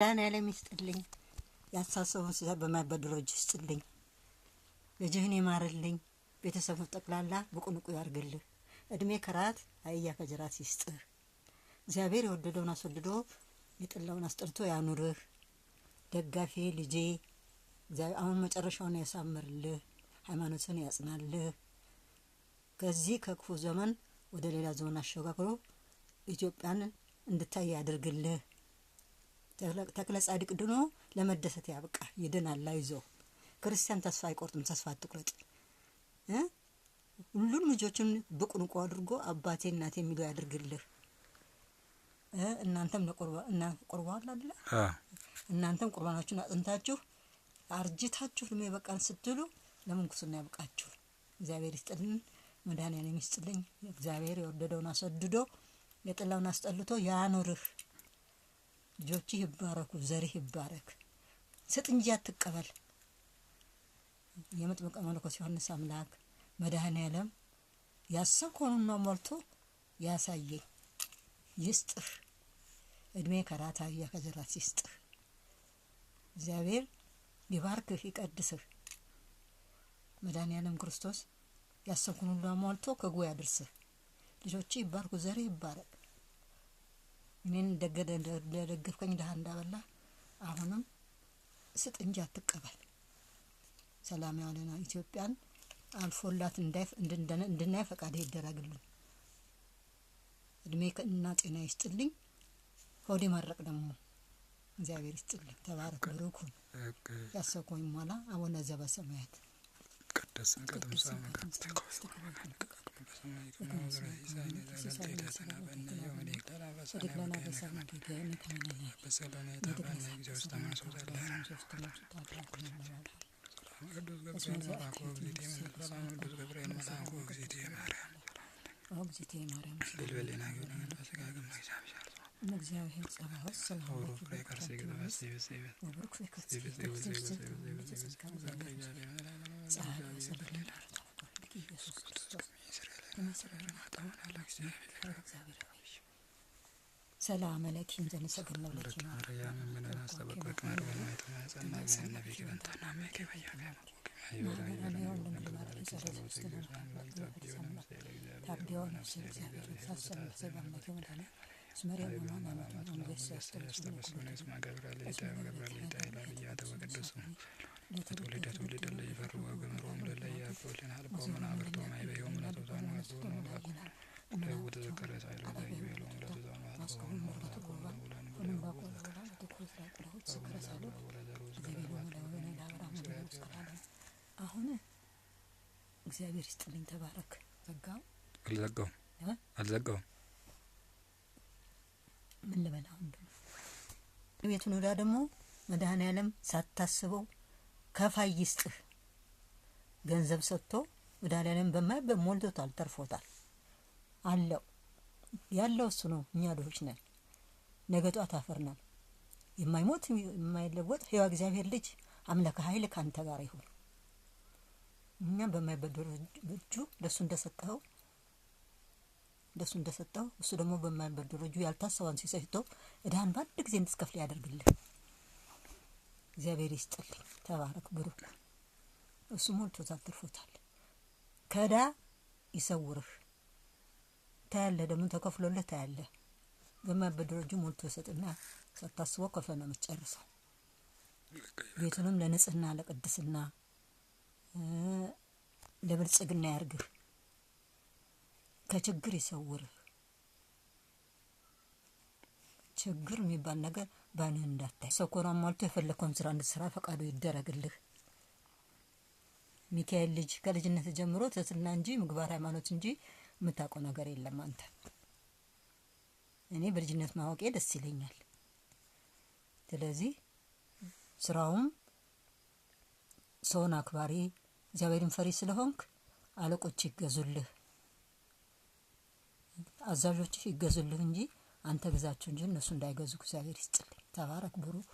ዳን ያለ ሚስጥልኝ ያሳሰቡን ሲዛ በማይበድሮጅ ይስጥልኝ ለጅህን ይማርልኝ ቤተሰቡ ጠቅላላ በቁንቁ ያርግልህ እድሜ ከራት አይያ ከጀራት ይስጥህ እግዚአብሔር የወደደውን አስወድዶ የጠላውን አስጠርቶ ያኑርህ ደጋፊ ልጄ እግዚአብሔር አሁን መጨረሻውን ያሳምርልህ ሃይማኖትን ያጽናልህ ከዚህ ከክፉ ዘመን ወደ ሌላ ዘመን አሸጋግሮ ኢትዮጵያን እንድታይ ያድርግልህ ተክለ ጻድቅ ድኖ ለመደሰት ያብቃ ይድናል አይዞ ክርስቲያን ተስፋ አይቆርጥም ተስፋ አትቁረጥ ሁሉም ልጆችን በቁንቁ አድርጎ አባቴ እናቴ የሚሉ ያድርግልህ እናንተም ለቁርባን አይደል እናንተም ቁርባናችሁን አጥንታችሁ አርጅታችሁ ለመበቃን ስትሉ ለምንኩስና ያብቃችሁ እግዚአብሔር ይስጥልን መድኃኒዓለም ይስጥልኝ እግዚአብሔር የወደደውን አሰድዶ የጠላውን አስጠልቶ ያኑርህ ልጆች ይባረኩ ዘርህ ይባረክ ስጥ እንጂ አትቀበል የመጥምቀ መለኮት ዮሐንስ አምላክ መድኃኒዓለም ያሰብከውንና ሞልቶ ያሳየኝ ይስጥህ እድሜ ከራታ ያከዘራት ይስጥህ እግዚአብሔር ይባርክህ ይቀድስህ መድኃኒዓለም ክርስቶስ ያሰብከውንና ሞልቶ ከጎ ያድርስህ ልጆች ይባርኩ ዘርህ ይባረክ እኔን ደግፈኝ ደሃ እንዳበላ አሁንም ስጥ እንጂ አትቀበል ሰላም ያለና ኢትዮጵያን አልፎላት እንድናይ ፈቃድ ይደረግልን እድሜ ከእና ጤና ይስጥልኝ ሆዴ ማረቅ ደግሞ እግዚአብሔር ይስጥልኝ ተባረክ ብሩክ ያሰብከው ይሟላ አቡነ ዘበሰማያት ቅድስት ቅዱሳን እግዚአብሔር ጸባዖት ሰላም ሰላም አለኪም ዘንሰግድ ነው ለኪ ማርያም ምን አስተበቀቅ ማርያም የተማጸና ነብይ ከንታና መከበያ አሁን እግዚአብሔር ይስጥልኝ ተባረክ አልዘጋው ምን ልበላው እንደው ቤቱን ወዳ ደግሞ መድኃኒዓለም ሳታስበው ከፋይ ይስጥህ ገንዘብ ሰጥቶ መድኃኒዓለም በሞልቶታል ተርፎታል አለው ያለው እሱ ነው እኛ ድሆች ነን ነገ ጧት አፈርናል የማይሞት የማይለወጥ ሕያው እግዚአብሔር ልጅ አምላክ ኃይል ካንተ ጋር ይሁን እኛ በማይበደሩ እጁ ለሱ እንደሰጠው እሱ ደግሞ በማይበደሩ እጁ ያልታሰበን ሲሰጥቶ እዳን ባንድ ጊዜ እንድትከፍል ያደርግልህ እግዚአብሔር ይስጥልኝ ተባረክ ብሩክ እሱ ሞልቶታል ተርፎታል ከዳ ይሰውርህ ታያለ ደግሞ ተከፍሎልህ ታያለ በማይበደሩ እጁ ሞልቶ ሰጥና ሳታስበው ከፈነ መጨረሰው ቤቱንም ለንጽህና ለቅድስና ለብልጽግና ያርግህ ከችግር ይሰውርህ ችግር የሚባል ነገር ባንህ እንዳታይ ሰኮራ ማልቶ የፈለከውን ስራ እንድትሰራ ፈቃዱ ይደረግልህ ሚካኤል ልጅ ከልጅነት ጀምሮ ተስና እንጂ ምግባር ሃይማኖት እንጂ የምታውቀው ነገር የለም አንተ እኔ በልጅነት ማወቄ ደስ ይለኛል ስለዚህ ስራውም ሰውን አክባሪ እግዚአብሔርን ፈሪ ስለሆንክ አለቆች ይገዙልህ አዛዦች ይገዙልህ እንጂ አንተ ግዛቸው እንጂ እነሱ እንዳይገዙ እግዚአብሔር ይስጥልኝ ተባረክ ብሩክ